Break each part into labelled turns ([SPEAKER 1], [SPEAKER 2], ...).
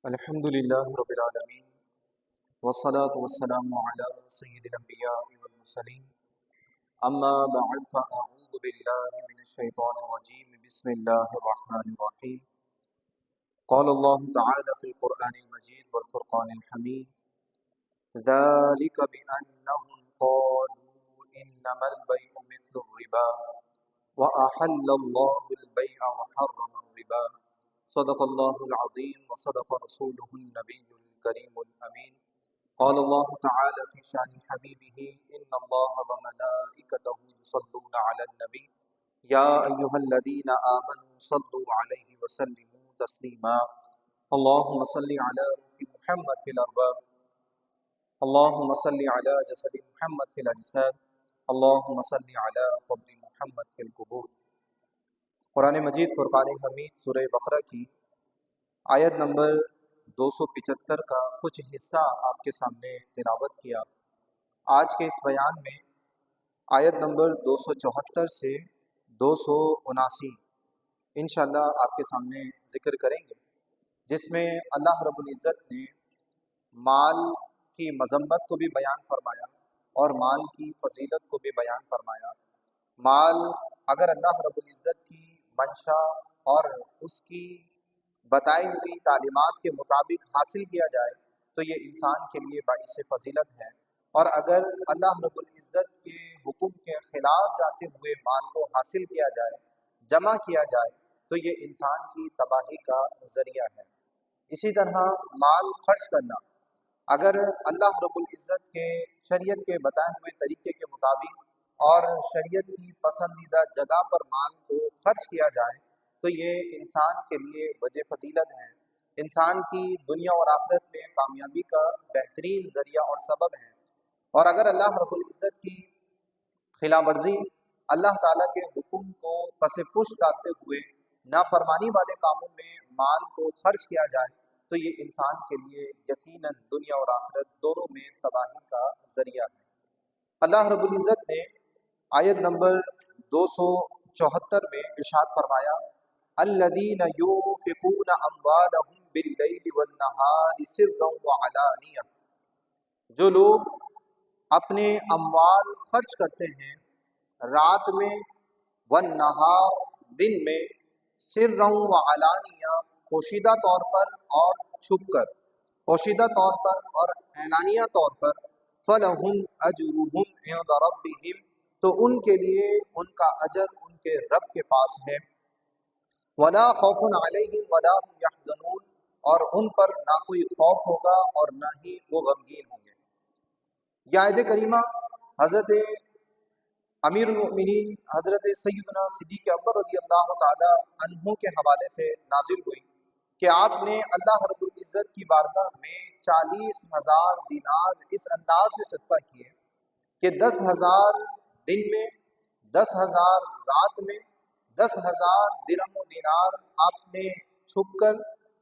[SPEAKER 1] الحمد لله رب العالمين والصلاة والسلام على سيد الأنبياء والمرسلين أما بعد فأعوذ بالله من الشيطان الرجيم بسم الله الرحمن الرحيم قال الله تعالى في القرآن المجيد والفرقان الحميد ذلك بأنهم قالوا إنما البيع مثل الربا وأحل الله البيع وحرم الربا صدق الله العظيم وصدق رسوله النبي الكريم الأمين قال الله تعالى في شان حبيبه إن الله وملائكته يصلون على النبي يا أيها الذين آمنوا صلوا عليه وسلموا تسليما اللهم صل على روح محمد في الأرباب اللهم صل على جسد محمد في الأجساد اللهم صل على قبر محمد في القبور۔ قرآن مجید فرقان حمید سورہ بقرہ کی آیت نمبر 275 کا کچھ حصہ آپ کے سامنے تلاوت کیا۔ آج کے اس بیان میں آیت نمبر 274 سے 279 انشاءاللہ آپ کے سامنے ذکر کریں گے، جس میں اللہ رب العزت نے مال کی مذمت کو بھی بیان فرمایا اور مال کی فضیلت کو بھی بیان فرمایا۔ مال اگر اللہ رب العزت کی منشا اور اس کی بتائی ہوئی تعلیمات کے مطابق حاصل کیا جائے تو یہ انسان کے لیے باعث فضیلت ہے، اور اگر اللہ رب العزت کے حکم کے خلاف جاتے ہوئے مال کو حاصل کیا جائے، جمع کیا جائے، تو یہ انسان کی تباہی کا ذریعہ ہے۔ اسی طرح مال خرچ کرنا اگر اللہ رب العزت کے شریعت کے بتائے ہوئے طریقے کے مطابق اور شریعت کی پسندیدہ جگہ پر مال کو خرچ کیا جائے تو یہ انسان کے لیے وجہ فضیلت ہے، انسان کی دنیا اور آخرت میں کامیابی کا بہترین ذریعہ اور سبب ہے۔ اور اگر اللہ رب العزت کی خلاف ورزی، اللہ تعالیٰ کے حکم کو پس پش ڈالتے ہوئے نافرمانی والے کاموں میں مال کو خرچ کیا جائے تو یہ انسان کے لیے یقیناً دنیا اور آخرت دونوں میں تباہی کا ذریعہ ہے۔ اللہ رب العزت نے آیت نمبر 274 میں ارشاد فرمایا الذین ينفقون اموالهم باللیل والنہار سرا وعلانیہ، جو لوگ اپنے اموال خرچ کرتے ہیں رات میں، والنہار دن میں، سرا وعلانیہ پوشیدہ طور پر اور چھپ کر، پوشیدہ طور پر اور اعلانیہ طور پر، فلہم اجرہم عند ربہم، تو ان کے لیے ان کا اجر ان کے رب کے پاس ہے، ولا خوف علیہم ولا هم یحزنون، اور ان پر نہ کوئی خوف ہوگا اور نہ ہی وہ غمگین ہوں گے۔ یہ آیت کریمہ حضرت امیر المؤمنین حضرت سیدنا صدیق اکبر رضی اللہ تعالی عنہ کے حوالے سے نازل ہوئی کہ آپ نے اللہ رب العزت کی بارگاہ میں 40,000 دینار اس انداز میں صدقہ کیے کہ 10,000 دن میں، 10,000 رات میں، 10,000 درہم و دینار آپ نے چھپ کر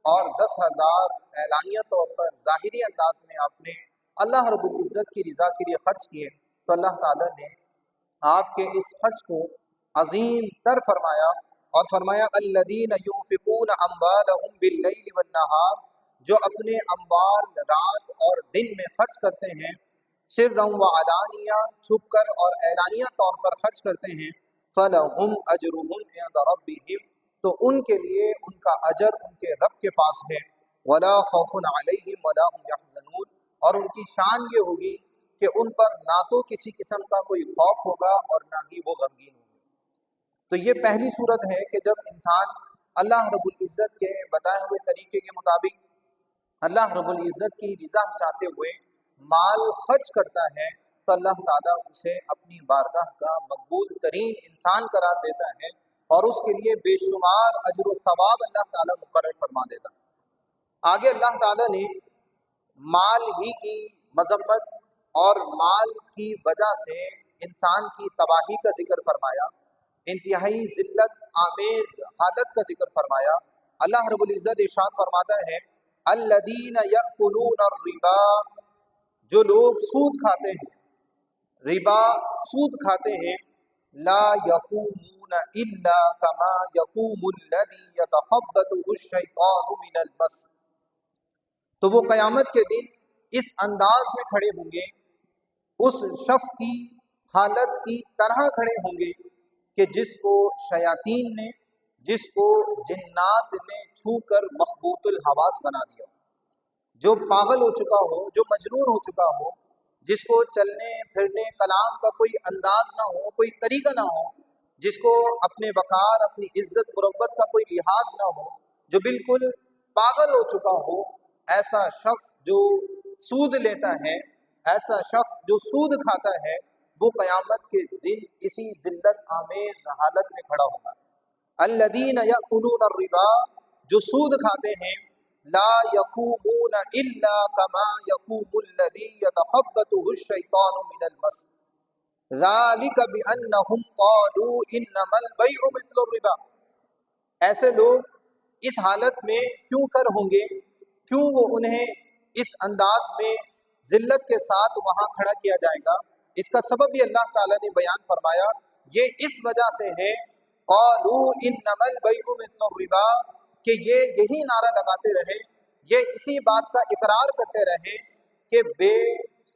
[SPEAKER 1] اور 10,000 اعلانیہ طور پر ظاہری انداز میں آپ نے اللہ رب العزت کی رضا کے لیے خرچ کیے، تو اللہ تعالیٰ نے آپ کے اس خرچ کو عظیم تر فرمایا اور فرمایا الذین ينفقون اموالهم باللیل والنہار، جو اپنے اموال رات اور دن میں خرچ کرتے ہیں، سرا وعلانیہ چھپ کر اور اعلانیہ طور پر خرچ کرتے ہیں، فلہم اجرہم عند ربہم، تو ان کے لیے ان کا اجر ان کے رب کے پاس ہے، ولا خوف علیہم ولا هم یحزنون، اور ان کی شان یہ ہوگی کہ ان پر نہ تو کسی قسم کا کوئی خوف ہوگا اور نہ ہی وہ غمگین ہوں گے۔ تو یہ پہلی صورت ہے کہ جب انسان اللہ رب العزت کے بتائے ہوئے طریقے کے مطابق اللہ رب العزت کی رضا چاہتے ہوئے مال خرچ کرتا ہے تو اللہ تعالیٰ اسے اپنی بارگاہ کا مقبول ترین انسان قرار دیتا ہے اور اس کے لیے بے شمار اجر و ثواب اللہ تعالیٰ مقرر فرما دیتا ہے۔ آگے اللہ تعالیٰ نے مال ہی کی مذمت اور مال کی وجہ سے انسان کی تباہی کا ذکر فرمایا، انتہائی ذلت آمیز حالت کا ذکر فرمایا۔ اللہ رب العزت ارشاد فرماتا ہے الذین یأکلون الربا، جو لوگ سود کھاتے ہیں، ربا سود کھاتے ہیں، لا یقومون الا کما یقوم الذی یتخبطہ الشیطان من المس، تو وہ قیامت کے دن اس انداز میں کھڑے ہوں گے، اس شخص کی حالت کی طرح کھڑے ہوں گے کہ جس کو شیاطین نے، جس کو جنات نے چھو کر مخبوط الحواس بنا دیا، جو پاگل ہو چکا ہو، جو مجنون ہو چکا ہو، جس کو چلنے پھرنے کلام کا کوئی انداز نہ ہو، کوئی طریقہ نہ ہو، جس کو اپنے وقار، اپنی عزت مروت کا کوئی لحاظ نہ ہو، جو بالکل پاگل ہو چکا ہو، ایسا شخص جو سود لیتا ہے، ایسا شخص جو سود کھاتا ہے، وہ قیامت کے دن اسی ذلت آمیز حالت میں کھڑا ہوگا۔ الذین یأکلون الربا، جو سود کھاتے ہیں، لا یقومون الا کما یقوم الذی یتخبطہ الشیطان من المس، ذالک بانہم قالوا انما البیع مثل الربا۔ ایسے لوگ اس حالت میں کیوں کر ہوں گے، کیوں وہ انہیں اس انداز میں ذلت کے ساتھ وہاں کھڑا کیا جائے گا؟ اس کا سبب بھی اللہ تعالیٰ نے بیان فرمایا، یہ اس وجہ سے ہے قالوا انما البیع مثل الربا، کہ یہ یہی نعرہ لگاتے رہے، یہ اسی بات کا اقرار کرتے رہے کہ بے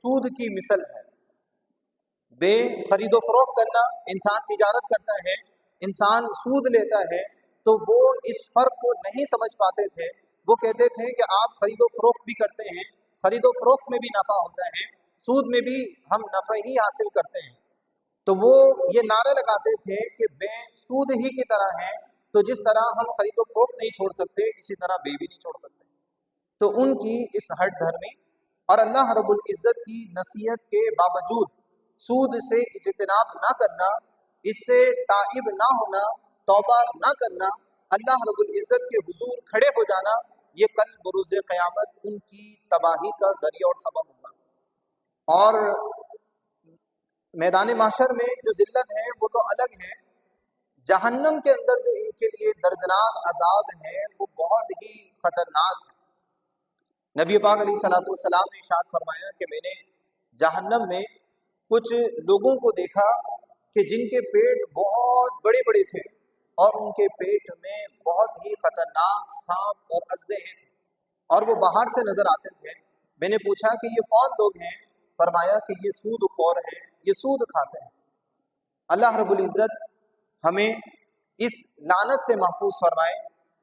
[SPEAKER 1] سود کی مثل ہے۔ بے خرید و فروخت کرنا، انسان تجارت کرتا ہے، انسان سود لیتا ہے، تو وہ اس فرق کو نہیں سمجھ پاتے تھے۔ وہ کہتے تھے کہ آپ خرید و فروخت بھی کرتے ہیں، خرید و فروخت میں بھی نفع ہوتا ہے، سود میں بھی ہم نفع ہی حاصل کرتے ہیں۔ تو وہ یہ نعرہ لگاتے تھے کہ بے سود ہی کی طرح ہے، تو جس طرح ہم خرید و فروخت نہیں چھوڑ سکتے، اسی طرح بے بھی نہیں چھوڑ سکتے۔ تو ان کی اس ہٹ دھرمی اور اللہ رب العزت کی نصیحت کے باوجود سود سے اجتناب نہ کرنا، اس سے تائب نہ ہونا، توبہ نہ کرنا، اللہ رب العزت کے حضور کھڑے ہو جانا، یہ کل بروز قیامت ان کی تباہی کا ذریعہ اور سبب ہوگا۔ اور میدان محشر میں جو ذلت ہے وہ تو الگ ہے، جہنم کے اندر جو ان کے لیے دردناک عذاب ہے وہ بہت ہی خطرناک ہے۔ نبی پاک علیہ الصلوۃ والسلام نے ارشاد فرمایا کہ میں نے جہنم میں کچھ لوگوں کو دیکھا کہ جن کے پیٹ بہت بڑے بڑے تھے اور ان کے پیٹ میں بہت ہی خطرناک سانپ اور اژدھے تھے، اور وہ باہر سے نظر آتے تھے۔ میں نے پوچھا کہ یہ کون لوگ ہیں؟ فرمایا کہ یہ سود خور ہیں، یہ سود کھاتے ہیں۔ اللہ رب العزت ہمیں اس لعنت سے محفوظ فرمائے،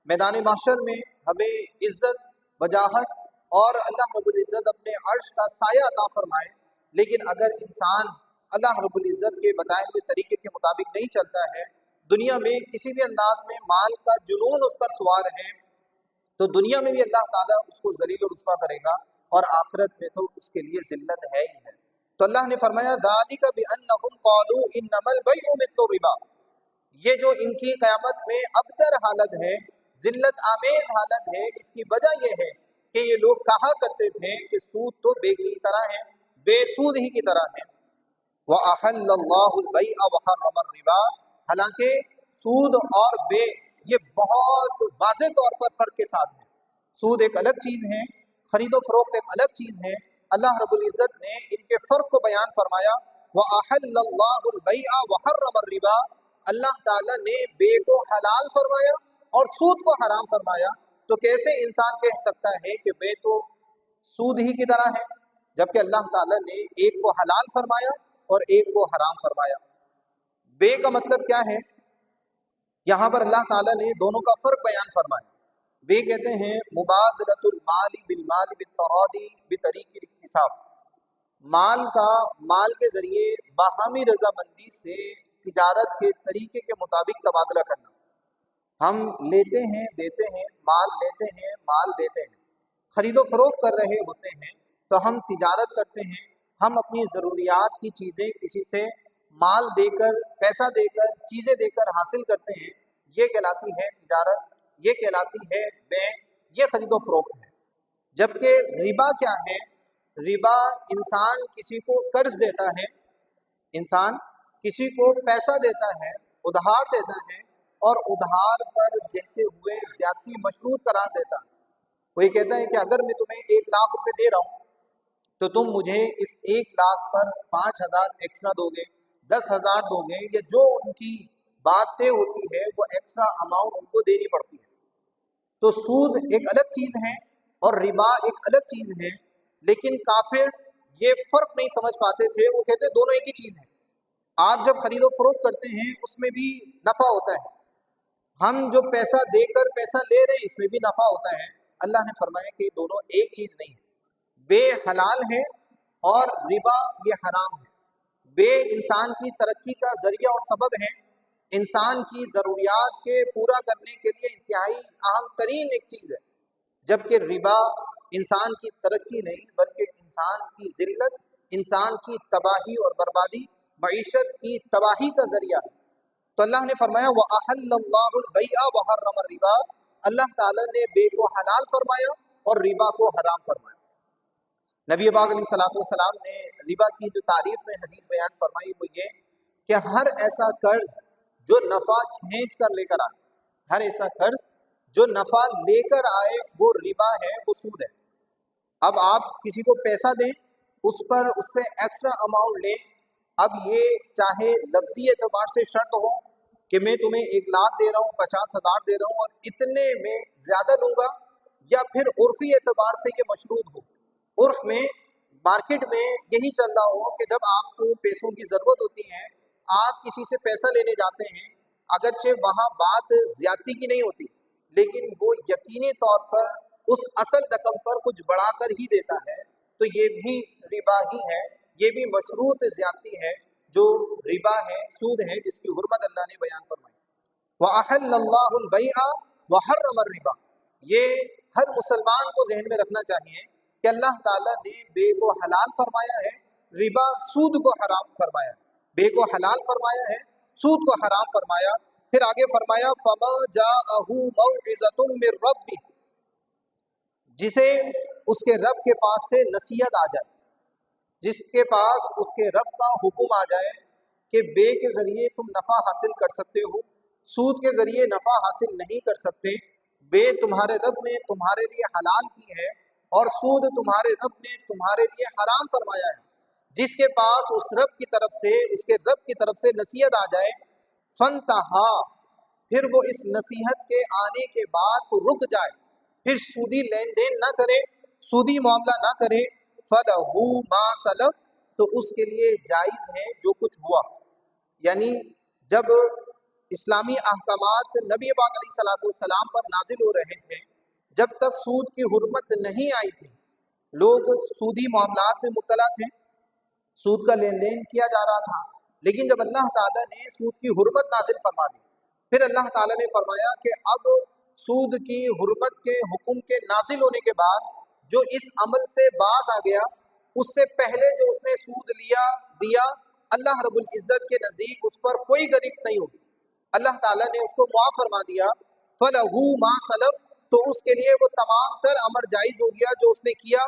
[SPEAKER 1] میدان محشر میں ہمیں عزت، وجاہت اور اللہ رب العزت اپنے عرش کا سایہ عطا فرمائے۔ لیکن اگر انسان اللہ رب العزت کے بتائے ہوئے طریقے کے مطابق نہیں چلتا ہے، دنیا میں کسی بھی انداز میں مال کا جنون اس پر سوار ہے، تو دنیا میں بھی اللہ تعالیٰ اس کو ذلیل و رسوا کرے گا، اور آخرت میں تو اس کے لیے ذلت ہے ہی ہے۔ تو اللہ نے فرمایا ذالک بانہم قالوا انما البیع مثل الربا، یہ جو ان کی قیامت میں ابتر حالت ہے، ذلت آمیز حالت ہے، اس کی وجہ یہ ہے کہ یہ لوگ کہا کرتے تھے کہ سود تو بے کی طرح ہے، بے سود ہی کی طرح ہے۔ وَأَحَلَّ اللَّهُ الْبَيْعَ وَحَرَّمَ الرِّبَا، حالانکہ سود اور بے یہ بہت واضح طور پر فرق کے ساتھ ہیں۔ سود ایک الگ چیز ہے، خرید و فروخت ایک الگ چیز ہے۔ اللہ رب العزت نے ان کے فرق کو بیان فرمایا، وَأَحَلَّ اللَّهُ الْبَيْعَ وَحَرَّمَ الرِّبَا، اللہ تعالیٰ نے بے کو حلال فرمایا اور سود کو حرام فرمایا۔ تو کیسے انسان کہہ سکتا ہے کہ بے تو سود ہی کی طرح ہے، جبکہ اللہ تعالیٰ نے ایک کو حلال فرمایا اور ایک کو حرام فرمایا؟ بے کا مطلب کیا ہے؟ یہاں پر اللہ تعالیٰ نے دونوں کا فرق بیان فرمایا۔ بے کہتے ہیں مبادلۃ المال بالمال بالتراضی بطریق الاکتساب، مال کا مال کے ذریعے باہمی رضامندی سے تجارت کے طریقے کے مطابق تبادلہ کرنا۔ ہم لیتے ہیں دیتے ہیں، مال لیتے ہیں مال دیتے ہیں، خرید و فروخت کر رہے ہوتے ہیں، تو ہم تجارت کرتے ہیں، ہم اپنی ضروریات کی چیزیں کسی سے مال دے کر، پیسہ دے کر، چیزیں دے کر حاصل کرتے ہیں، یہ کہلاتی ہے تجارت، یہ کہلاتی ہے بے، یہ خرید و فروخت ہے۔ جبکہ ربا کیا ہے؟ ربا انسان کسی کو قرض دیتا ہے، انسان کسی کو پیسہ دیتا ہے، ادھار دیتا ہے، اور ادھار پر دیتے ہوئے زیادتی مشروط قرار دیتا ہے۔ وہ یہ کہتا ہے کہ اگر میں تمہیں 1,00,000 روپے دے رہا ہوں تو تم مجھے اس 1,00,000 پر 5,000 ایکسٹرا دو گے، 10,000 دو گے، یا جو ان کی بات طے ہوتی ہے وہ ایکسٹرا اماؤنٹ ان کو دینی پڑتی ہے۔ تو سود ایک الگ چیز ہے، اور ربا ایک الگ چیز ہے، لیکن کافر یہ فرق نہیں سمجھ پاتے تھے، وہ کہتے دونوں ایک ہی چیز ہے۔ آپ جب خرید و فروخت کرتے ہیں اس میں بھی نفع ہوتا ہے، ہم جو پیسہ دے کر پیسہ لے رہے ہیں اس میں بھی نفع ہوتا ہے۔ اللہ نے فرمایا کہ یہ دونوں ایک چیز نہیں ہے، بے حلال ہے اور ربا یہ حرام ہے۔ بے انسان کی ترقی کا ذریعہ اور سبب ہے، انسان کی ضروریات کے پورا کرنے کے لیے انتہائی اہم ترین ایک چیز ہے، جبکہ ربا انسان کی ترقی نہیں بلکہ انسان کی ذلت، انسان کی تباہی اور بربادی، معیشت کی تباہی کا ذریعہ ہے۔ تو اللہ نے فرمایا وَأَحَلَّ اللَّهُ الْبَيْعَ وَحَرَّمَ الرِّبَا، اللہ تعالیٰ نے بے کو حلال فرمایا اور ربا کو حرام فرمایا۔ نبی پاک علیہ الصلوۃ والسلام نے ربا کی جو تعریف میں حدیث بیان فرمائی وہ یہ کہ ہر ایسا قرض جو نفع کھینچ کر لے کر آئے، ہر ایسا قرض جو نفع لے کر آئے وہ ربا ہے، وہ سود ہے۔ اب آپ کسی کو پیسہ دیں، اس پر اس سے ایکسٹرا اماؤنٹ لیں، اب یہ چاہے لفظی اعتبار سے شرط ہو کہ میں تمہیں 1,00,000 دے رہا ہوں، 50,000 دے رہا ہوں اور اتنے میں زیادہ لوں گا، یا پھر عرفی اعتبار سے یہ مشروط ہو، عرف میں مارکیٹ میں یہی چل رہا ہو کہ جب آپ کو پیسوں کی ضرورت ہوتی ہے، آپ کسی سے پیسہ لینے جاتے ہیں، اگرچہ وہاں بات زیادتی کی نہیں ہوتی لیکن وہ یقینی طور پر اس اصل رقم پر کچھ بڑھا کر ہی دیتا ہے، تو یہ بھی ربا ہی ہے، یہ بھی مشروط زیادتی ہے جو ربا ہے، سود ہے، جس کی حرمت اللہ نے بیان فرمائی۔ وَأَحَلَّ اللَّهُ الْبَيْعَ وَحَرَّمَ الرِّبَا، یہ ہر مسلمان کو ذہن میں رکھنا چاہیے کہ اللہ تعالیٰ نے بے کو حلال فرمایا ہے، ربا سود کو حرام فرمایا ہے، بے کو حلال فرمایا ہے، سود کو حرام فرمایا۔ پھر آگے فرمایا فَمَا جَاءَهُ مَوْعِظَةٌ مِّن رَّبِّهِ، جسے اس کے رب کے پاس سے نصیحت آ جائے، جس کے پاس اس کے رب کا حکم آ جائے کہ بے کے ذریعے تم نفع حاصل کر سکتے ہو، سود کے ذریعے نفع حاصل نہیں کر سکتے، بے تمہارے رب نے تمہارے لیے حلال کی ہے اور سود تمہارے رب نے تمہارے لیے حرام فرمایا ہے، جس کے پاس اس رب کی طرف سے، اس کے رب کی طرف سے نصیحت آ جائے، فنتہا، پھر وہ اس نصیحت کے آنے کے بعد تو رک جائے، پھر سودی لین دین نہ کرے، سودی معاملہ نہ کرے، فَلَهُ مَا سَلَف، تو اس کے لیے جائز ہے جو کچھ ہوا۔ یعنی جب اسلامی احکامات نبی پاک علیہ الصلوۃ والسلام پر نازل ہو رہے تھے، جب تک سود کی حرمت نہیں آئی تھی، لوگ سودی معاملات میں مبتلا تھے، سود کا لین دین کیا جا رہا تھا، لیکن جب اللہ تعالیٰ نے سود کی حرمت نازل فرما دی، پھر اللہ تعالیٰ نے فرمایا کہ اب سود کی حرمت کے حکم کے نازل ہونے کے بعد جو اس عمل سے باز آ گیا، اس سے پہلے جو اس نے سود دیا، اللہ رب العزت کے نزدیک اس پر کوئی گرفت نہیں ہوگی، اللہ تعالیٰ نے اس کو معاف فرما دیا، فَلَهُ مَا سَلَف، تو اس کے لیے وہ تمام تر امر جائز ہو گیا جو اس نے کیا،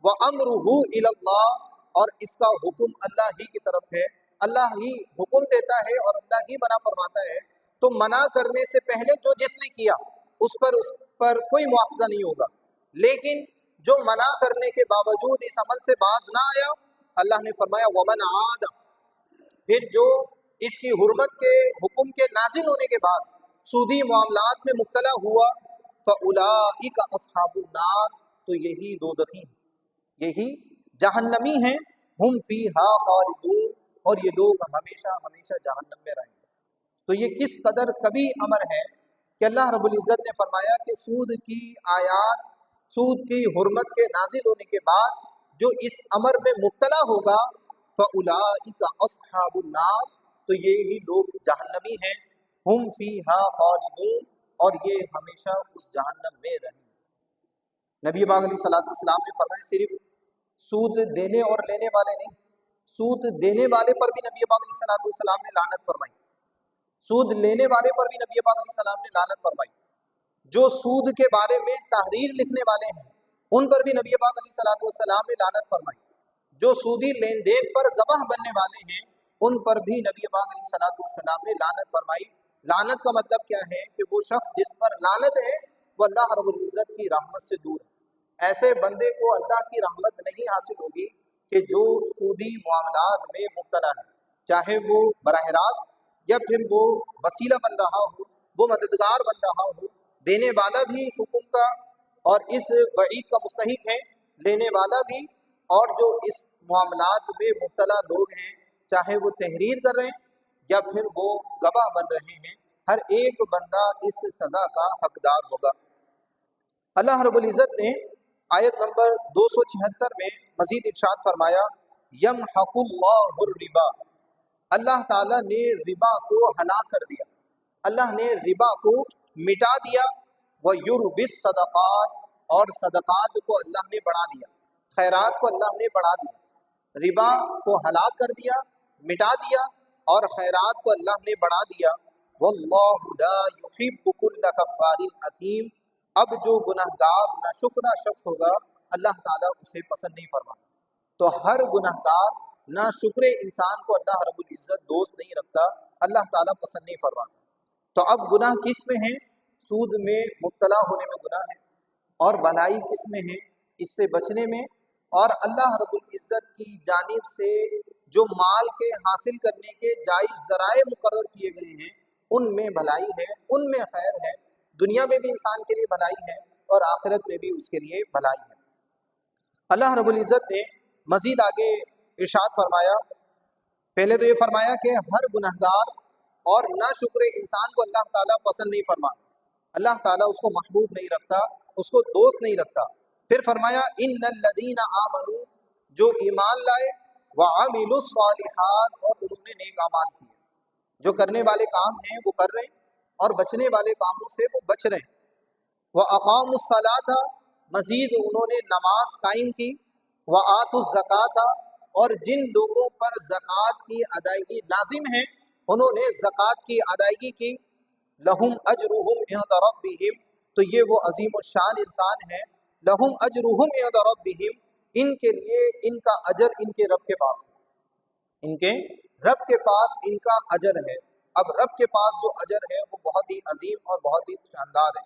[SPEAKER 1] وَأَمْرُهُ إِلَى اللَّهِ، اور اس کا حکم اللہ ہی کی طرف ہے، اللہ ہی حکم دیتا ہے اور اللہ ہی منع فرماتا ہے، تو منع کرنے سے پہلے جو جس نے کیا اس پر کوئی مواخذہ نہیں ہوگا، لیکن جو منع کرنے کے باوجود اس عمل سے باز نہ آیا، اللہ نے فرمایا وَمَنْ عَادَ، پھر جو اس کی حرمت کے حکم کے نازل ہونے کے بعد سودی معاملات میں مبتلا ہوا، فَأُولَٰئِكَ أَصْحَابُ النَّارِ، تو یہی دوزخی ہیں، یہی جہنمی ہیں، ہم فیہا خالدون، اور یہ لوگ ہمیشہ ہمیشہ جہنم میں رہیں گے۔ تو یہ کس قدر کبھی امر ہے کہ اللہ رب العزت نے فرمایا کہ سود کی آیات، سود کی حرمت کے نازل ہونے کے بعد جو اس امر میں مبتلا ہوگا، فَأُولَٰئِكَ أَصْحَابُ النَّارِ، تو یہی لوگ جہنمی ہیں، ہم فیہا خالدون، اور یہ ہمیشہ اس جہنم میں رہیں گے۔ نبی پاک علیہ الصلوۃ والسلام نے فرمایا صرف سود دینے اور لینے والے نہیں، سود دینے والے پر بھی نبی پاک علیہ الصلوۃ والسلام نے لعنت فرمائی، سود لینے والے پر بھی نبی پاک علیہ السلام نے لعنت فرمائی، جو سود کے بارے میں تحریر لکھنے والے ہیں ان پر بھی نبی پاک علیہ الصلوۃ والسلام نے لعنت فرمائی، جو سودی لین دین پر گواہ بننے والے ہیں ان پر بھی نبی پاک علیہ الصلوۃ والسلام نے لعنت فرمائی۔ لعنت کا مطلب کیا ہے کہ وہ شخص جس پر لعنت ہے وہ اللہ رب العزت کی رحمت سے دور ہے، ایسے بندے کو اللہ کی رحمت نہیں حاصل ہوگی کہ جو سودی معاملات میں مبتلا ہے، چاہے وہ براہ راست یا پھر وہ وسیلہ بن رہا ہو، وہ مددگار بن رہا ہو، دینے والا بھی اس حکم کا اور اس وعید کا مستحق ہے لینے والا بھی، اور جو اس معاملات میں مبتلا لوگ ہیں، چاہے وہ تحریر کر رہے ہیں یا پھر وہ گواہ بن رہے ہیں، ہر ایک بندہ اس سزا کا حقدار ہوگا۔ اللہ رب العزت نے آیت نمبر 276 میں مزید ارشاد فرمایا، یمحق اللہ الربا، اللہ تعالیٰ نے ربا کو ہلاک کر دیا، اللہ نے ربا کو مٹا دیا، وَيُرْبِي الصَّدَقَاتِ، اور صدقات کو اللہ نے بڑھا دیا، خیرات کو اللہ نے بڑھا دیا، ربا کو ہلاک کر دیا، مٹا دیا، اور خیرات کو اللہ نے بڑھا دیا۔ وَاللَّهُ لَا يُحِبُّ كُلَّ كَفَّارٍ أَثِيمٍ، اب جو گناہگار ناشکرا شخص ہوگا اللہ تعالیٰ اسے پسند نہیں فرماتا۔ تو ہر گناہگار ناشکر انسان کو اللہ رب العزت دوست نہیں رکھتا، اللہ تعالیٰ پسند نہیں فرماتا۔ تو اب گناہ کس میں ہیں؟ سود میں مبتلا ہونے میں گناہ ہے، اور بھلائی کس میں ہے؟ اس سے بچنے میں، اور اللہ رب العزت کی جانب سے جو مال کے حاصل کرنے کے جائز ذرائع مقرر کیے گئے ہیں ان میں بھلائی ہے، ان میں خیر ہے، دنیا میں بھی انسان کے لیے بھلائی ہے اور آخرت میں بھی اس کے لیے بھلائی ہے۔ اللہ رب العزت نے مزید آگے ارشاد فرمایا، پہلے تو یہ فرمایا کہ ہر گناہگار اور ناشکر انسان کو اللہ تعالیٰ پسند نہیں فرماتا، اللہ تعالیٰ اس کو محبوب نہیں رکھتا، اس کو دوست نہیں رکھتا۔ پھر فرمایا ان الذین آمنوا، جو ایمان لائے، وعملوا الصالحات، اور انہوں نے نیک اعمال کیے، جو کرنے والے کام ہیں وہ کر رہے ہیں اور بچنے والے کاموں سے وہ بچ رہے ہیں۔ وَأَقَامُوا الصَّلَاةَ، مزید انہوں نے نماز قائم کی، وَآتُوا الزَّکَاةَ، اور جن لوگوں پر زکوٰۃ کی ادائیگی لازم ہے انہوں نے زکوٰۃ کی ادائیگی کی، لَهُمْ أَجْرُهُمْ عِنْدَ رَبِّهِمْ، تو یہ وہ عظیم الشان انسان ہیں، لَهُمْ أَجْرُهُمْ عِنْدَ رَبِّهِمْ، ان کے لیے ان کا اجر ان کے رب کے پاس ہے، ان کے رب کے پاس ان کا اجر ہے۔ اب رب کے پاس جو اجر ہے وہ بہت ہی عظیم اور بہت ہی شاندار ہے۔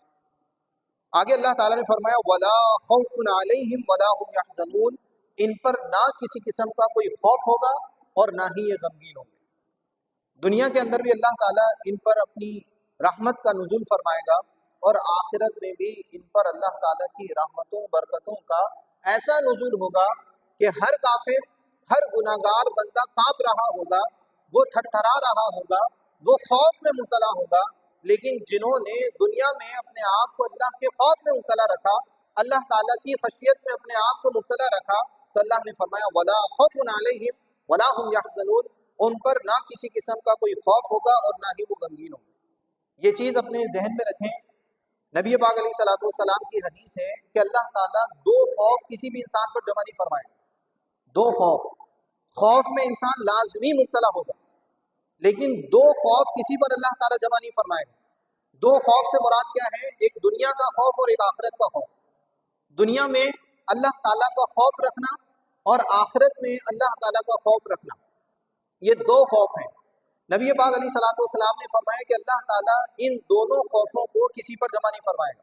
[SPEAKER 1] آگے اللہ تعالیٰ نے فرمایا وَلَا خَوْفٌ عَلَيْهِمْ وَلَا هُمْ يَحْزَنُونَ، ان پر نہ کسی قسم کا کوئی خوف ہوگا اور نہ ہی یہ غمگین ہوں گے۔ دنیا کے اندر بھی اللہ تعالیٰ ان پر اپنی رحمت کا نزول فرمائے گا، اور آخرت میں بھی ان پر اللہ تعالیٰ کی رحمتوں برکتوں کا ایسا نزول ہوگا کہ ہر کافر، ہر گناہگار بندہ کانپ رہا ہوگا، وہ تھر تھرا رہا ہوگا، وہ خوف میں مبتلا ہوگا۔ لیکن جنہوں نے دنیا میں اپنے آپ کو اللہ کے خوف میں مبتلا رکھا، اللہ تعالیٰ کی خشیت میں اپنے آپ کو مبتلا رکھا، تو اللہ نے فرمایا وَلَا خَوْفٌ عَلَيْهِمْ وَلَا هُمْ يَحْزَنُونَ، ان پر نہ کسی قسم کا کوئی خوف ہوگا اور نہ ہی وہ غمگین ہوں گے۔ یہ چیز اپنے ذہن میں رکھیں۔ نبی پاک علیہ الصلوۃ والسلام کی حدیث ہے کہ اللہ تعالیٰ دو خوف کسی بھی انسان پر جمع نہیں فرمائے، دو خوف میں انسان لازمی مبتلا ہوگا، لیکن دو خوف کسی پر اللہ تعالیٰ جمع نہیں فرمائے گا۔ دو خوف سے مراد کیا ہے؟ ایک دنیا کا خوف اور ایک آخرت کا خوف۔ دنیا میں اللہ تعالیٰ کا خوف رکھنا اور آخرت میں اللہ تعالیٰ کا خوف رکھنا، یہ دو خوف ہیں۔ نبی پاک علیہ الصلوۃ والسلام نے فرمایا کہ اللہ تعالیٰ ان دونوں خوفوں کو کسی پر جمع نہیں فرمائے گا۔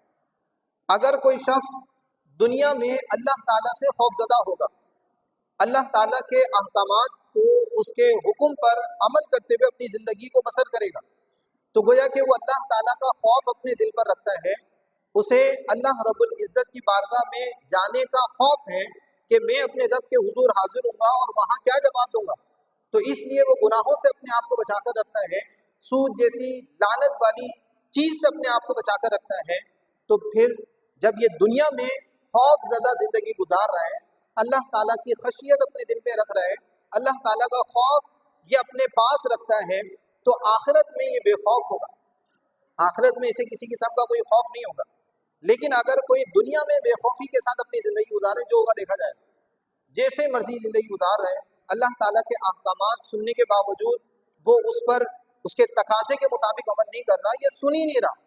[SPEAKER 1] اگر کوئی شخص دنیا میں اللہ تعالیٰ سے خوف زدہ ہوگا، اللہ تعالیٰ کے احکامات کو، اس کے حکم پر عمل کرتے ہوئے اپنی زندگی کو بسر کرے گا، تو گویا کہ وہ اللہ تعالیٰ کا خوف اپنے دل پر رکھتا ہے، اسے اللہ رب العزت کی بارگاہ میں جانے کا خوف ہے کہ میں اپنے رب کے حضور حاضر ہوں گا اور وہاں کیا جواب دوں گا، تو اس لیے وہ گناہوں سے اپنے آپ کو بچا کر رکھتا ہے، سود جیسی لعنت والی چیز سے اپنے آپ کو بچا کر رکھتا ہے۔ تو پھر جب یہ دنیا میں خوف زدہ زندگی گزار رہا ہے، اللہ تعالیٰ کی خشیت اپنے دل میں رکھ رہا ہے، اللہ تعالیٰ کا خوف یہ اپنے پاس رکھتا ہے، تو آخرت میں یہ بے خوف ہوگا، آخرت میں اسے کسی قسم کا کوئی خوف نہیں ہوگا۔ لیکن اگر کوئی دنیا میں بے خوفی کے ساتھ اپنی زندگی گزارے، جو ہوگا دیکھا جائے، جیسے مرضی زندگی گزار رہے، اللہ تعالیٰ کے احکامات سننے کے باوجود وہ اس پر اس کے تقاضے کے مطابق عمل نہیں کر رہا، یہ سن ہی نہیں رہا،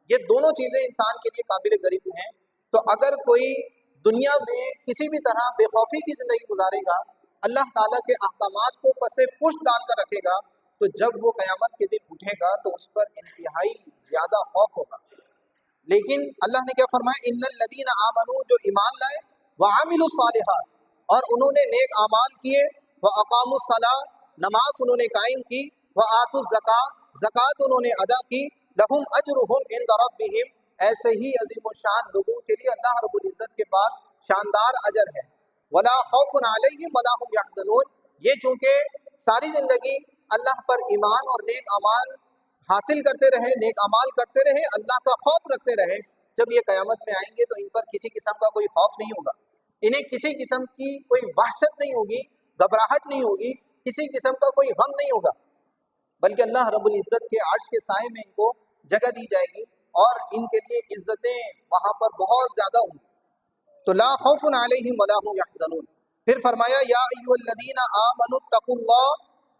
[SPEAKER 1] یہ دونوں چیزیں انسان کے لیے قابل گرفت ہیں۔ تو اگر کوئی دنیا میں کسی بھی طرح بے خوفی کی زندگی گزارے گا، اللہ تعالیٰ کے احکامات کو پس پشت ڈال کر رکھے گا، تو جب وہ قیامت کے دن اٹھے گا تو اس پر انتہائی زیادہ خوف ہوگا۔ لیکن اللہ نے کیا فرمایا؟ ان الذین آمنوا، جو ایمان لائے، وعملوا الصالحات، اور انہوں نے نیک اعمال کیے، واقاموا الصلاۃ، نماز انہوں نے قائم کی، وآتوا الزکاۃ، زکوٰۃ انہوں نے ادا کی، لہم اجرہم عند ربہم، ایسے ہی عظیم الشان لوگوں کے لیے اللہ رب العزت کے پاس شاندار اجر ہے۔ ولا خوف علیہم ولا هم یحزنون، یہ چونکہ ساری زندگی اللہ پر ایمان اور نیک اعمال حاصل کرتے رہے، نیک اعمال کرتے رہے، اللہ کا خوف رکھتے رہے، جب یہ قیامت میں آئیں گے تو ان پر کسی قسم کا کوئی خوف نہیں ہوگا، انہیں کسی قسم کی کوئی وحشت نہیں ہوگی، گھبراہٹ نہیں ہوگی، کسی قسم کا کوئی غم نہیں ہوگا، بلکہ اللہ رب العزت کے عرش کے سائے میں ان کو جگہ دی جائے گی اور ان کے لیے عزتیں وہاں پر بہت زیادہ ہوں گی۔ تو لا خوف علیہم ولا هم یحزنون۔ پھر فرمایا یا ایھا الذین آمنوا اتقوا اللہ،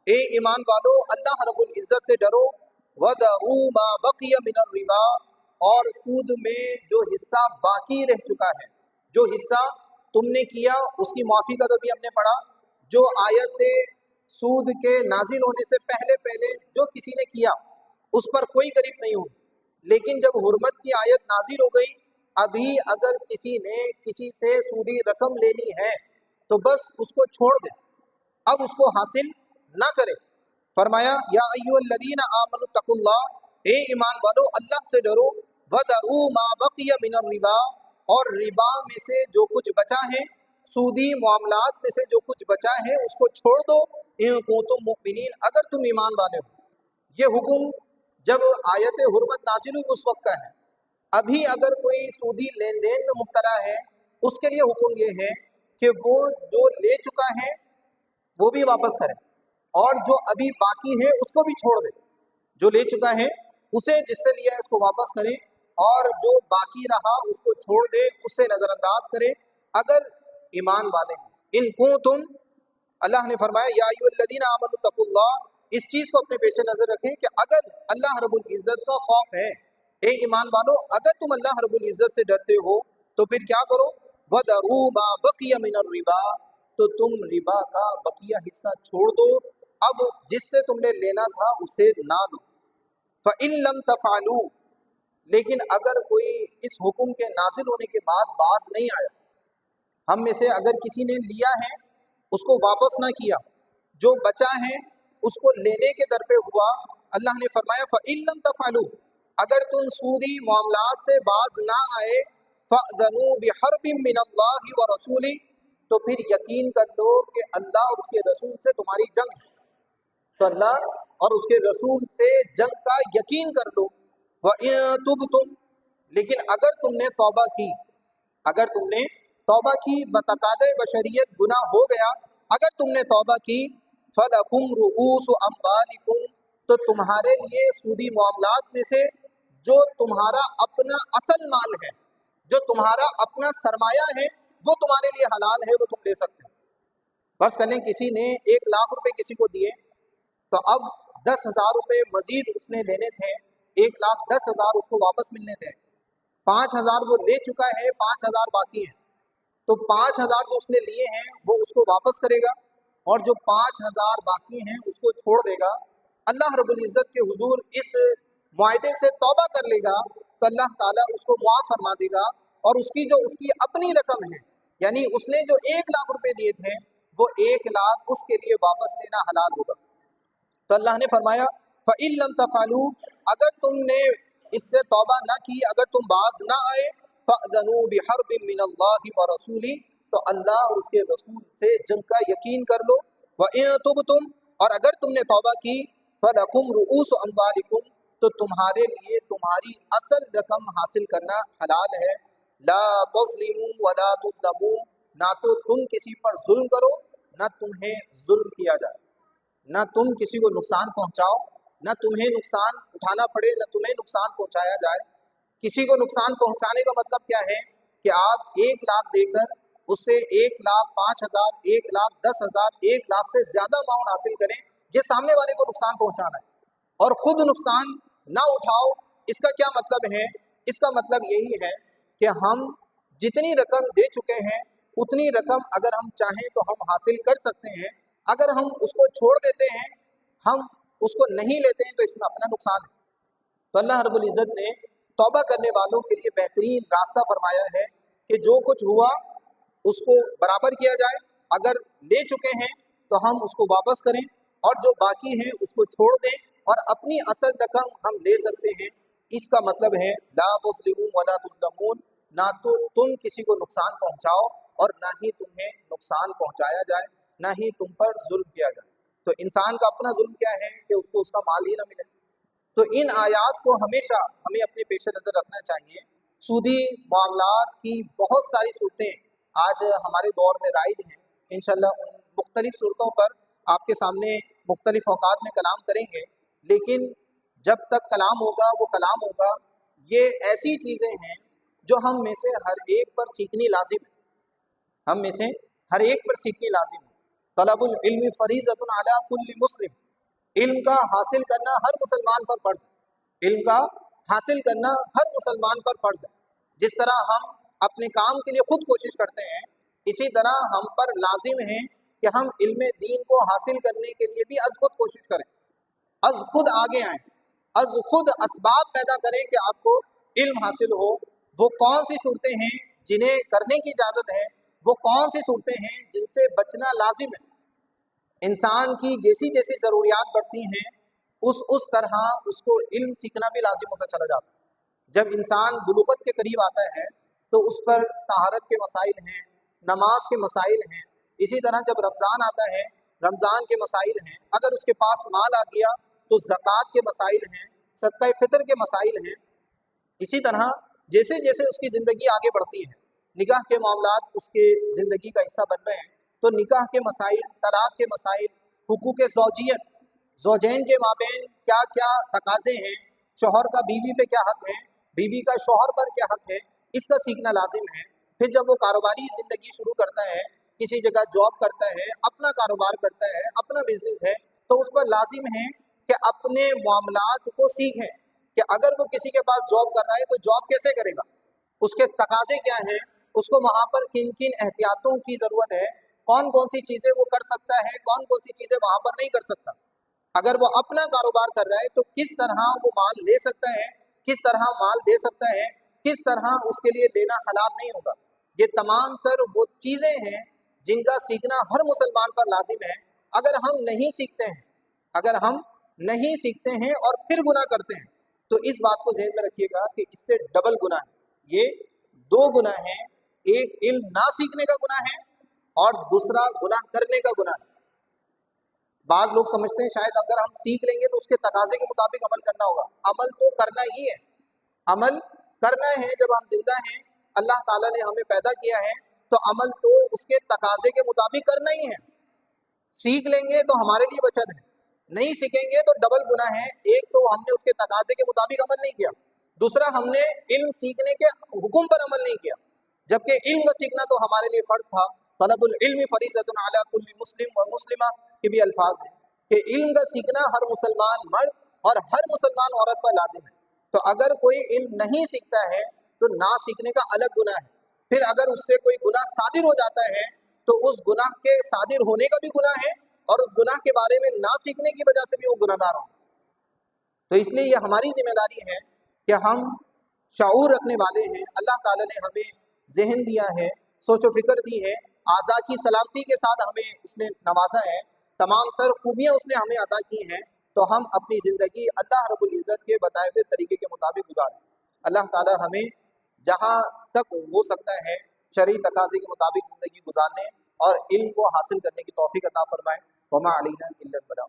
[SPEAKER 1] اے ایمان والو اللہ رب العزت سے ڈرو، وذروا ما بقی من الربا، اور سود میں جو حصہ باقی رہ چکا ہے، جو حصہ تم نے کیا اس کی معافی کا تو بھی ہم نے پڑھا، جو آیت سود کے نازل ہونے سے پہلے جو کسی نے کیا اس پر کوئی گرفت نہیں ہوگی، لیکن جب حرمت کی آیت نازل ہو گئی، ابھی اگر کسی نے کسی سے سودی رقم لینی ہے تو بس اس کو چھوڑ دے، اب اس کو حاصل نہ کرے۔ فرمایا یا ایھا الذین آمنوا اتقوا اللہ، اے ایمان والو اللہ سے ڈرو، وذروا ما بقی من الربا، اور ربا میں سے جو کچھ بچا ہے، سودی معاملات میں سے جو کچھ بچا ہے اس کو چھوڑ دو، ان کنتم مؤمنین، اگر تم ایمان والے ہو۔ یہ حکم جب آیت حرمت نازل ہوئی اس وقت کا ہے، ابھی اگر کوئی سودی لین دین میں مبتلا ہے اس کے لیے حکم یہ ہے کہ وہ جو لے چکا ہے وہ بھی واپس کرے، اور جو ابھی باقی ہے اس کو بھی چھوڑ دے، جو لے چکا ہے اسے، جس سے لیا ہے اس کو واپس کرے، اور جو باقی رہا اس کو چھوڑ دے، اس سے نظر انداز کرے اگر ایمان والے ہیں۔ ان کو تم، اللہ نے فرمایا یا ایھا الذین آمنوا اتقوا اللہ، اس چیز کو اپنے پیش نظر رکھیں کہ اگر اللہ رب العزت کا خوف ہے، اے ایمان والو اگر تم اللہ رب العزت سے ڈرتے ہو تو پھر کیا کرو، وَذَرُوا مَا بَقِيَ مِنَ الرِّبَا، تو تم ربا کا بقیہ حصہ چھوڑ دو، اب جس سے تم نے لینا تھا اسے نہ لو۔ فَإِن لَمْ تَفْعَلُوا، لیکن اگر کوئی اس حکم کے نازل ہونے کے بعد باز نہیں آیا، ہم میں سے اگر کسی نے لیا ہے اس کو واپس نہ کیا، جو بچا ہے اس کو لینے کے در پہ ہوا، اللہ نے فرمایا فَإِن لَمْ تَفْعَلُوا، اگر تم سودی معاملات سے باز نہ آئے، فَأْذَنُوا بِحَرْبٍ مِّنَ اللَّهِ وَرَسُولِهِ، تو پھر یقین کر لو کہ اللہ اور اس کے رسول سے تمہاری جنگ ہے، تو اللہ اور اس کے رسول سے جنگ کا یقین کر لو۔ وَإِن تُبْتُمْ، لیکن اگر تم نے توبہ کی، اگر تم نے توبہ کی، بتقاضۂ بشریت گناہ ہو گیا، اگر تم نے توبہ کی، فَلَكُمْ رُؤُوسُ أَمْوَالِكُمْ، تو تمہارے لیے سودی معاملات میں سے جو تمہارا اپنا اصل مال ہے، جو تمہارا اپنا سرمایہ ہے، وہ تمہارے لیے حلال ہے، وہ تم لے سکتے ہو۔ فرض کر لیں کسی نے 1,00,000 روپے کسی کو دیے، تو اب 10,000 روپے مزید اس نے لینے تھے، 1,10,000 اس کو واپس ملنے تھے، 5,000 وہ لے چکا ہے، 5,000 باقی ہیں، تو 5,000 جو اس نے لیے ہیں وہ اس کو واپس کرے گا، اور جو 5,000 باقی ہیں اس کو چھوڑ دے گا۔ اللہ رب العزت کے حضور اس معاہدے سے توبہ کر لے گا تو اللہ تعالیٰ اس کو معاف فرما دے گا، اور اس کی جو اس کی اپنی رقم ہے، یعنی اس نے جو 1,00,000 روپے دیے تھے وہ 1,00,000 اس کے لیے واپس لینا حلال ہوگا۔ تو اللہ نے فرمایا فَإِن لَمْ تَفْعَلُوا، اگر تم نے اس سے توبہ نہ کی، اگر تم باز نہ آئے، فَأْذَنُوا بِحَرْبٍ مِّنَ اللَّهِ وَرَسُولِهِ، تو اللہ اور اس کے رسول سے جنگ کا یقین کر لو۔ وَإِن تُبْتُمْ، اور اگر تم نے توبہ کی، فَلَكُمْ رُؤُوسُ أَمْوَالِكُمْ، تو تمہارے لیے تمہاری اصل رقم حاصل کرنا حلال ہے۔ لا تظلموا ولا تظلمون، نہ تو تم کسی پر ظلم کرو نہ تمہیں ظلم کیا جائے، نہ تم کسی کو نقصان پہنچاؤ، نہ تمہیں نقصان اٹھانا پڑے نہ تمہیں نقصان پہنچایا جائے۔ کسی کو نقصان پہنچانے کا مطلب کیا ہے کہ آپ 1,00,000 دے کر اس سے 1,05,000 1,10,000 1,00,000 سے زیادہ اماؤنٹ حاصل کریں، یہ سامنے والے کو نقصان پہنچانا ہے، اور خود نقصان نہ اٹھاؤ۔ اس کا کیا مطلب ہے؟ اس کا مطلب یہی ہے کہ ہم جتنی رقم دے چکے ہیں اتنی رقم اگر ہم چاہیں تو ہم حاصل کر سکتے ہیں، اگر ہم اس کو چھوڑ دیتے ہیں، ہم اس کو نہیں لیتے ہیں، تو اس میں اپنا نقصان ہے۔ تو اللہ رب العزت نے توبہ کرنے والوں کے لیے بہترین راستہ فرمایا ہے کہ جو کچھ ہوا اس کو برابر کیا جائے، اگر لے چکے ہیں تو ہم اس کو واپس کریں، اور جو باقی ہیں اس کو چھوڑ دیں، اور اپنی اصل رقم ہم لے سکتے ہیں۔ اس کا مطلب ہے لا تظلموا ولا تظلمون، نہ تو تم کسی کو نقصان پہنچاؤ اور نہ ہی تمہیں نقصان پہنچایا جائے، نہ ہی تم پر ظلم کیا جائے۔ تو انسان کا اپنا ظلم کیا ہے کہ اس کو اس کا مال ہی نہ ملے۔ تو ان آیات کو ہمیشہ ہمیں اپنے پیش نظر رکھنا چاہیے۔ سودی معاملات کی بہت ساری صورتیں آج ہمارے دور میں رائج ہیں، انشاءاللہ ان مختلف صورتوں پر آپ کے سامنے مختلف اوقات میں کلام کریں گے، لیکن جب تک کلام ہوگا وہ کلام ہوگا۔ یہ ایسی چیزیں ہیں جو ہم میں سے ہر ایک پر سیکھنی لازم ہے، ہم میں سے ہر ایک پر سیکھنی لازم ہے۔ طلب العلم فریضۃ علی کل مسلم، علم کا حاصل کرنا ہر مسلمان پر فرض ہے، علم کا حاصل کرنا ہر مسلمان پر فرض ہے۔ جس طرح ہم اپنے کام کے لیے خود کوشش کرتے ہیں، اسی طرح ہم پر لازم ہے کہ ہم علم دین کو حاصل کرنے کے لیے بھی از خود کوشش کریں، از خود آگے آئیں، از خود اسباب پیدا کریں کہ آپ کو علم حاصل ہو۔ وہ کون سی صورتیں ہیں جنہیں کرنے کی اجازت ہے، وہ کون سی صورتیں ہیں جن سے بچنا لازم ہے۔ انسان کی جیسی جیسی ضروریات بڑھتی ہیں اس طرح اس کو علم سیکھنا بھی لازم ہوتا چلا جاتا ہے۔ جب انسان بلوغت کے قریب آتا ہے تو اس پر طہارت کے مسائل ہیں، نماز کے مسائل ہیں، اسی طرح جب رمضان آتا ہے رمضان کے مسائل ہیں، اگر اس کے پاس مال آ گیا تو زکوٰۃ کے مسائل ہیں، صدقہ فطر کے مسائل ہیں۔ اسی طرح جیسے جیسے اس کی زندگی آگے بڑھتی ہے، نکاح کے معاملات اس کے زندگی کا حصہ بن رہے ہیں، تو نکاح کے مسائل، طلاق کے مسائل، حقوق زوجیت، زوجین کے مابین کیا کیا تقاضے ہیں، شوہر کا بیوی پہ کیا حق ہے، بیوی کا شوہر پر کیا حق ہے، اس کا سیکھنا لازم ہے۔ پھر جب وہ کاروباری زندگی شروع کرتا ہے، کسی جگہ جاب کرتا ہے، اپنا کاروبار کرتا ہے، اپنا بزنس ہے، تو اس پر لازم ہے کہ اپنے معاملات کو سیکھیں کہ اگر وہ کسی کے پاس جاب کر رہا ہے تو جاب کیسے کرے گا، اس کے تقاضے کیا ہیں، اس کو وہاں پر کن کن احتیاطوں کی ضرورت ہے، کون کون سی چیزیں وہ کر سکتا ہے، کون کون سی چیزیں وہاں پر نہیں کر سکتا۔ اگر وہ اپنا کاروبار کر رہا ہے تو کس طرح وہ مال لے سکتا ہے، کس طرح مال دے سکتا ہے، کس طرح اس کے لیے لینا حلال نہیں ہوگا۔ یہ تمام تر وہ چیزیں ہیں جن کا سیکھنا ہر مسلمان پر لازم ہے۔ اگر ہم نہیں سیکھتے ہیں، اگر ہم نہیں سیکھتے ہیں اور پھر گناہ کرتے ہیں تو اس بات کو ذہن میں رکھیے گا کہ اس سے ڈبل گناہ ہے۔ یہ دو گناہ ہیں، ایک علم نہ سیکھنے کا گناہ ہے اور دوسرا گناہ کرنے کا گناہ ہے۔ بعض لوگ سمجھتے ہیں شاید اگر ہم سیکھ لیں گے تو اس کے تقاضے کے مطابق عمل کرنا ہوگا۔ عمل تو کرنا ہی ہے، عمل کرنا ہے۔ جب ہم زندہ ہیں، اللہ تعالیٰ نے ہمیں پیدا کیا ہے تو عمل تو اس کے تقاضے کے مطابق کرنا ہی ہے۔ سیکھ لیں گے تو ہمارے لیے بچت ہے، نہیں سیکھیں گے تو ڈبل گناہ ہے۔ ایک تو ہم نے اس کے تقاضے کے مطابق عمل نہیں کیا، دوسرا ہم نے علم سیکھنے کے حکم پر عمل نہیں کیا، جبکہ علم کا سیکھنا تو ہمارے لیے فرض تھا۔ طلب العلم فریضۃ علی کل مسلم و مسلمہ کے بھی الفاظ ہیں کہ علم کا سیکھنا ہر مسلمان مرد اور ہر مسلمان عورت پر لازم ہے۔ تو اگر کوئی علم نہیں سیکھتا ہے تو نہ سیکھنے کا الگ گناہ ہے۔ پھر اگر اس سے کوئی گناہ صادر ہو جاتا ہے تو اس گناہ کے صادر ہونے کا بھی گناہ ہے اور اس گناہ کے بارے میں نہ سیکھنے کی وجہ سے بھی وہ گناہ گار ہوں۔ تو اس لیے یہ ہماری ذمہ داری ہے کہ ہم شعور رکھنے والے ہیں۔ اللہ تعالیٰ نے ہمیں ذہن دیا ہے، سوچ و فکر دی ہے، اعضاء کی سلامتی کے ساتھ ہمیں اس نے نوازا ہے، تمام تر خوبیاں اس نے ہمیں عطا کی ہیں، تو ہم اپنی زندگی اللہ رب العزت کے بتائے ہوئے طریقے کے مطابق گزاریں۔ اللہ تعالیٰ ہمیں جہاں تک ہو سکتا ہے شرعی تقاضے کے مطابق زندگی گزارنے اور علم کو حاصل کرنے کی توفیق عطا فرمائے۔ وما علینا الا البلاغ۔